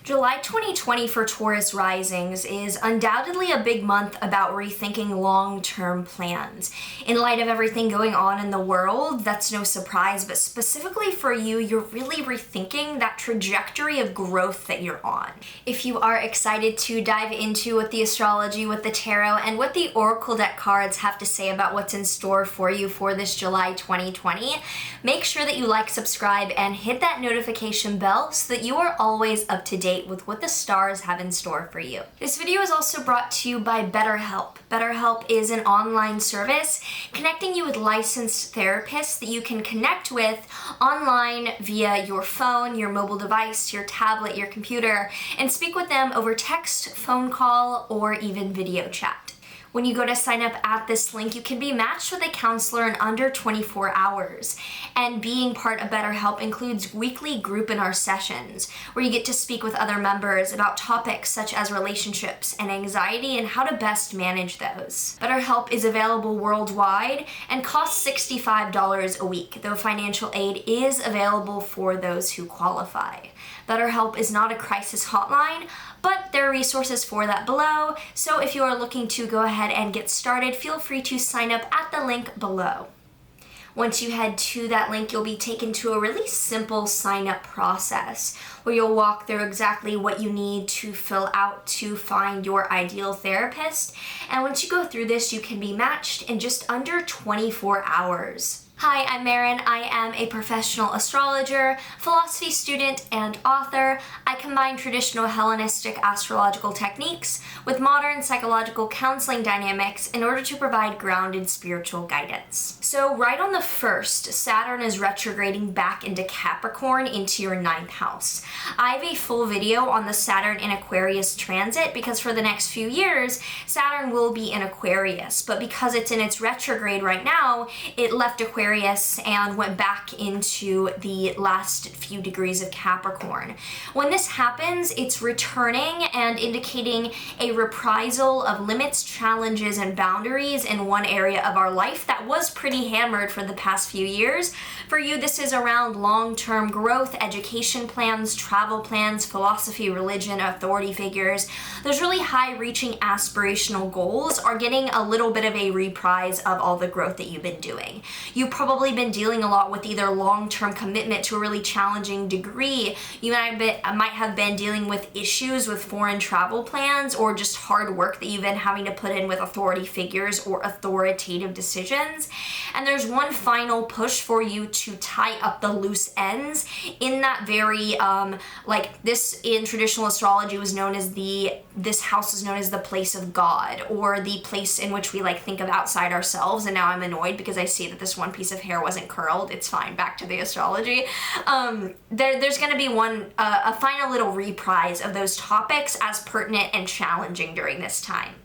July 2020 for Taurus Risings is undoubtedly a big month about rethinking long-term plans. In light of everything going on in the world, that's no surprise, but specifically for you, you're really rethinking that trajectory of growth that you're on. If you are excited to dive into what the astrology, what the tarot, and what the oracle deck cards have to say about what's in store for you for this July 2020, make sure that you like, subscribe, and hit that notification bell so that you are always up to date with what the stars have in store for you. This video is also brought to you by BetterHelp. BetterHelp is an online service connecting you with licensed therapists that you can connect with online via your phone, your mobile device, your tablet, your computer, and speak with them over text, phone call, or even video chat. When you go to sign up at this link, you can be matched with a counselor in under 24 hours. And being part of BetterHelp includes weekly group in our sessions, where you get to speak with other members about topics such as relationships and anxiety and how to best manage those. BetterHelp is available worldwide and costs $65 a week, though financial aid is available for those who qualify. BetterHelp is not a crisis hotline, but there are resources for that below, so if you are looking to go ahead and get started, feel free to sign up at the link below. Once you head to that link, you'll be taken to a really simple sign-up process where you'll walk through exactly what you need to fill out to find your ideal therapist. And once you go through this, you can be matched in just under 24 hours. Hi, I'm Maren. I am a professional astrologer, philosophy student, and author. I combine traditional Hellenistic astrological techniques with modern psychological counseling dynamics in order to provide grounded spiritual guidance. So right on the 1st, Saturn is retrograding back into Capricorn into your 9th house. I have a full video on the Saturn in Aquarius transit because for the next few years, Saturn will be in Aquarius, but because it's in its retrograde right now, it left Aquarius and went back into the last few degrees of Capricorn. When this happens, it's returning and indicating a reprisal of limits, challenges, and boundaries in one area of our life that was pretty hammered for the past few years. For you, this is around long-term growth, education plans, travel plans, philosophy, religion, authority figures. Those really high-reaching aspirational goals are getting a little bit of a reprise of all the growth that you've been doing. You've probably been dealing a lot with either long-term commitment to a really challenging degree. You might have been dealing with issues with foreign travel plans or just hard work that you've been having to put in with authority figures or authoritative decisions. And there's one final push for you to tie up the loose ends in that very, like this in traditional astrology was known as this house is known as the place of God, or the place in which we like think of outside ourselves. And now I'm annoyed because I see that this one piece of hair wasn't curled. It's fine. Back to the astrology. There's going to be a final little reprise of those topics as pertinent and challenging during this time.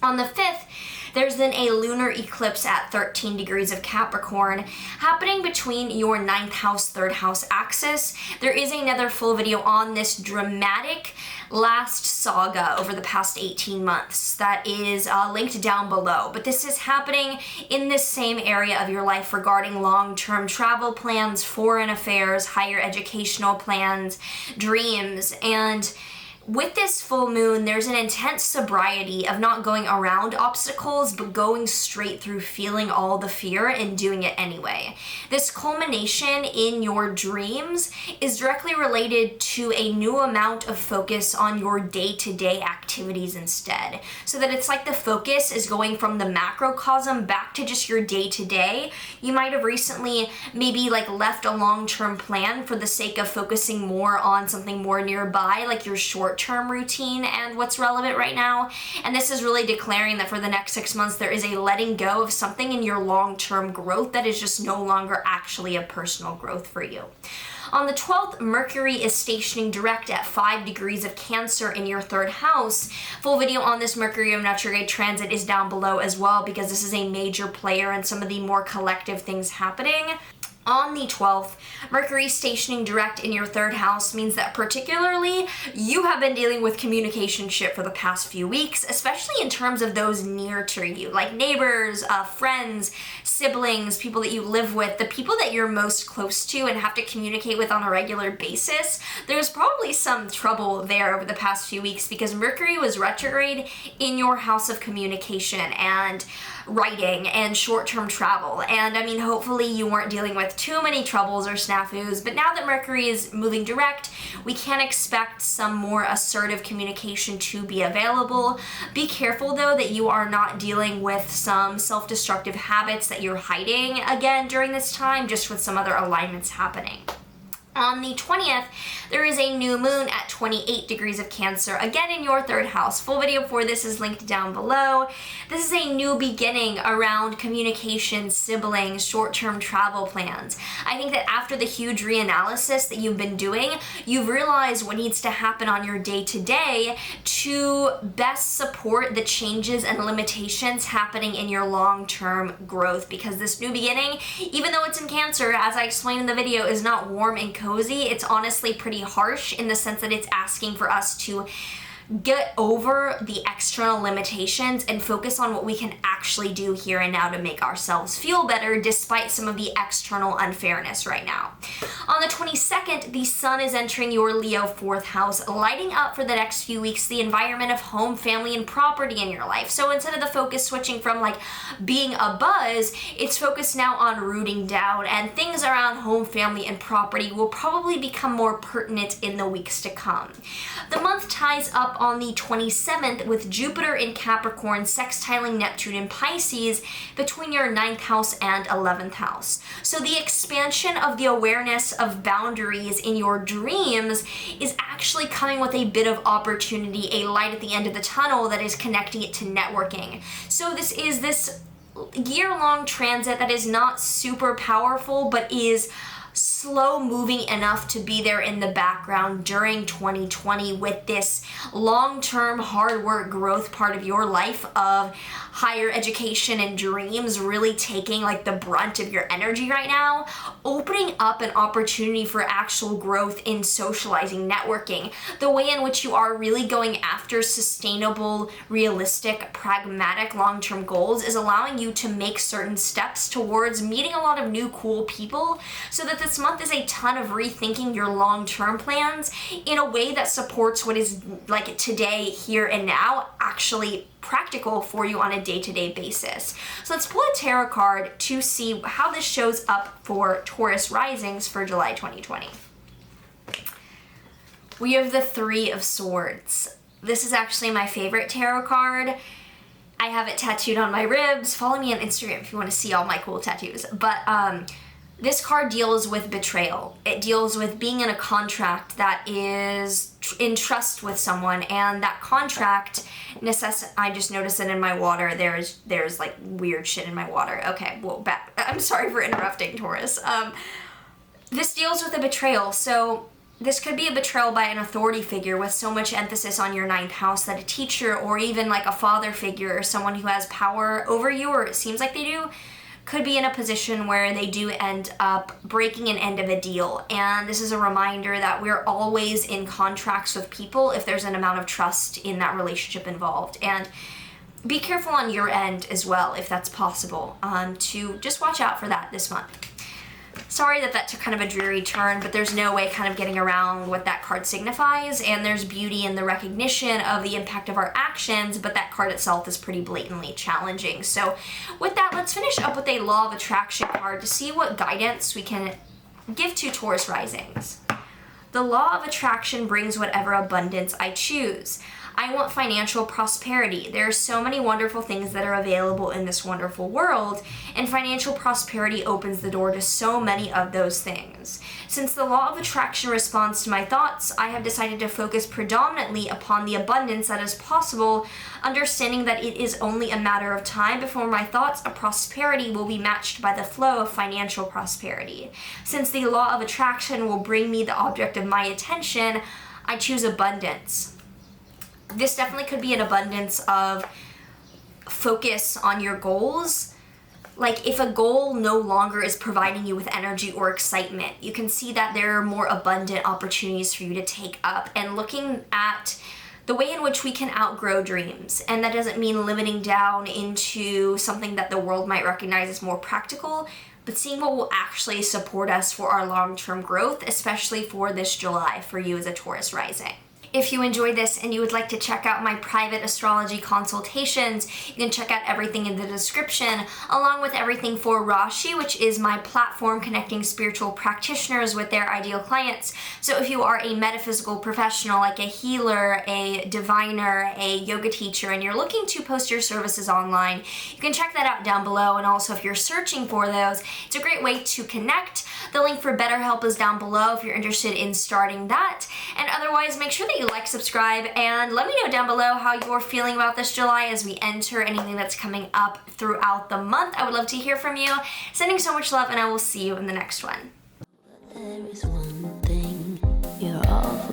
On the 5th, there's then a lunar eclipse at 13 degrees of Capricorn happening between your 9th house, 3rd house axis. There is another full video on this dramatic last saga over the past 18 months that is linked down below. But this is happening in this same area of your life regarding long-term travel plans, foreign affairs, higher educational plans, dreams, and with this full moon, there's an intense sobriety of not going around obstacles, but going straight through feeling all the fear and doing it anyway. This culmination in your dreams is directly related to a new amount of focus on your day-to-day activities instead. So that it's like the focus is going from the macrocosm back to just your day-to-day. You might have recently maybe like left a long-term plan for the sake of focusing more on something more nearby, like your short-term routine and what's relevant right now. And this is really declaring that for the next 6 months, there is a letting go of something in your long-term growth that is just no longer actually a personal growth for you. On the 12th, Mercury is stationing direct at 5 degrees of Cancer in your 3rd house. Full video on this Mercury in retrograde transit is down below as well because this is a major player in some of the more collective things happening. On the 12th, Mercury stationing direct in your 3rd house means that particularly you have been dealing with communication shit for the past few weeks, especially in terms of those near to you, like neighbors, friends, siblings, people that you live with, the people that you're most close to and have to communicate with on a regular basis. There's probably some trouble there over the past few weeks because Mercury was retrograde in your house of communication and writing and short-term travel. And I mean, hopefully you weren't dealing with too many troubles or snafus, but now that Mercury is moving direct, we can expect some more assertive communication to be available. Be careful though that you are not dealing with some self-destructive habits that you're hiding again during this time, just with some other alignments happening. On the 20th, there is a new moon at 28 degrees of Cancer, again in your 3rd house. Full video for this is linked down below. This is a new beginning around communication, siblings, short-term travel plans. I think that after the huge reanalysis that you've been doing, you've realized what needs to happen on your day-to-day to best support the changes and limitations happening in your long-term growth, because this new beginning, even though it's in Cancer, as I explained in the video, is not warm and cozy. It's honestly pretty harsh in the sense that it's asking for us to get over the external limitations and focus on what we can actually do here and now to make ourselves feel better despite some of the external unfairness right now. On the 22nd, the sun is entering your Leo 4th house, lighting up for the next few weeks the environment of home, family, and property in your life. So instead of the focus switching from like being a buzz, it's focused now on rooting down, and things around home, family, and property will probably become more pertinent in the weeks to come. The month ties up on the 27th with Jupiter in Capricorn sextiling Neptune in Pisces between your 9th house and 11th house. So the expansion of the awareness of boundaries in your dreams is actually coming with a bit of opportunity, a light at the end of the tunnel that is connecting it to networking. So this is this year-long transit that is not super powerful, but is slow moving enough to be there in the background during 2020 with this long-term hard work growth part of your life of higher education and dreams really taking like the brunt of your energy right now, opening up an opportunity for actual growth in socializing, networking, the way in which you are really going after sustainable, realistic, pragmatic long-term goals is allowing you to make certain steps towards meeting a lot of new cool people, so that this month is a ton of rethinking your long-term plans in a way that supports what is like today, here and now, actually practical for you on a day-to-day basis. So let's pull a tarot card to see how this shows up for Taurus Risings for July 2020. We have the Three of Swords. This is actually my favorite tarot card. I have it tattooed on my ribs. Follow me on Instagram if you want to see all my cool tattoos. But this card deals with betrayal. It deals with being in a contract that is in trust with someone, and that contract I just noticed that in my water there's like weird shit in my water. Okay, well, I'm sorry for interrupting, Taurus. This deals with a betrayal. So this could be a betrayal by an authority figure with so much emphasis on your 9th house that a teacher or even like a father figure or someone who has power over you, or it seems like they do, could be in a position where they do end up breaking an end of a deal. And this is a reminder that we're always in contracts with people if there's an amount of trust in that relationship involved. And be careful on your end as well, if that's possible, to just watch out for that this month. Sorry that took kind of a dreary turn, but there's no way kind of getting around what that card signifies, and there's beauty in the recognition of the impact of our actions, but that card itself is pretty blatantly challenging. So with that, let's finish up with a Law of Attraction card to see what guidance we can give to Taurus Risings. The Law of Attraction brings whatever abundance I choose. I want financial prosperity. There are so many wonderful things that are available in this wonderful world, and financial prosperity opens the door to so many of those things. Since the Law of Attraction responds to my thoughts, I have decided to focus predominantly upon the abundance that is possible, understanding that it is only a matter of time before my thoughts of prosperity will be matched by the flow of financial prosperity. Since the Law of Attraction will bring me the object of my attention, I choose abundance. This definitely could be an abundance of focus on your goals, Like if a goal no longer is providing you with energy or excitement, you can see that there are more abundant opportunities for you to take up, and looking at the way in which we can outgrow dreams. And that doesn't mean limiting down into something that the world might recognize as more practical, but seeing what will actually support us for our long-term growth, especially for this July for you as a Taurus rising. If you enjoyed this and you would like to check out my private astrology consultations, you can check out everything in the description, along with everything for Rashi, which is my platform connecting spiritual practitioners with their ideal clients. So if you are a metaphysical professional, like a healer, a diviner, a yoga teacher, and you're looking to post your services online, you can check that out down below. And also if you're searching for those, it's a great way to connect. The link for BetterHelp is down below if you're interested in starting that. And otherwise, make sure that you like, subscribe, and let me know down below how you're feeling about this July as we enter anything that's coming up throughout the month. I would love to hear from you. Sending so much love, and I will see you in the next one. There is one thing you're all